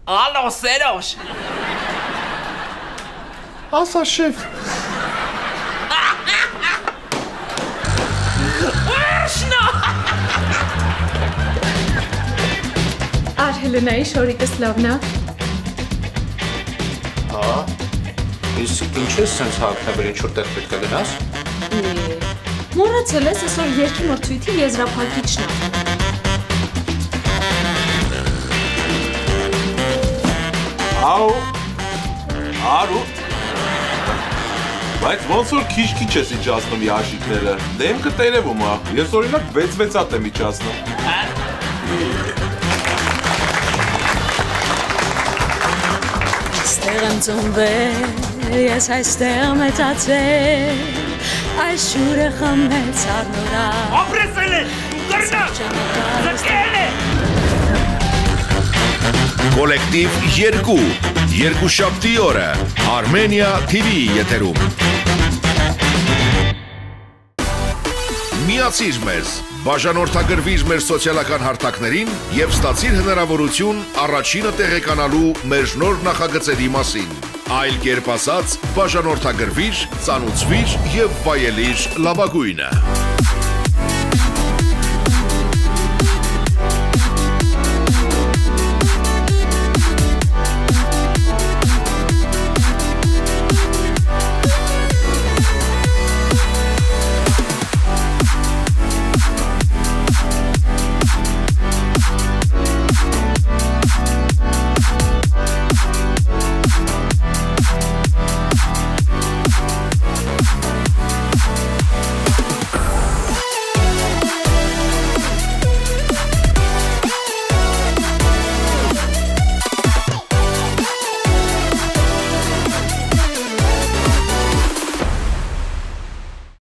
Ալո, Սերոժ։ Ասա շեֆ։ Հելենայի շորիկս լավնա։ Հա, իսկ ինչ ես սենց հագնաբր, ինչ որ տեղ պետք է գնաս։ Մոռացել ես այսօր երկի մրցույթի եզրափակիչն է։ Ау, արու։ Բայց ոնց որ քիչ-քիչ ես իջացնում ящикները։ Դեմքը տերևում է։ Ես օրինակ 6-6 հատ եմ իջացնում։ Այստեղ եմ ծնվել, ես այստեղ մեծացել, այս շուրը խմեց առնորա։ Ապրեսել է, կրնա, զկել է։ Կոլեկտիվ 2, երկուշաբթի օրը, Armenia TV եթերում։ Միացիր մեզ, բաժանորդագրվիր մեր սոցիալական հարթակներին և ստացիր հնարավորություն առաջինը տեղեկանալու մեր նոր նախագծերի մասին։ Այլ կերպ ասած, բաժանորդագրվիր, ծանուցվիր և վայելիր լավագույնը։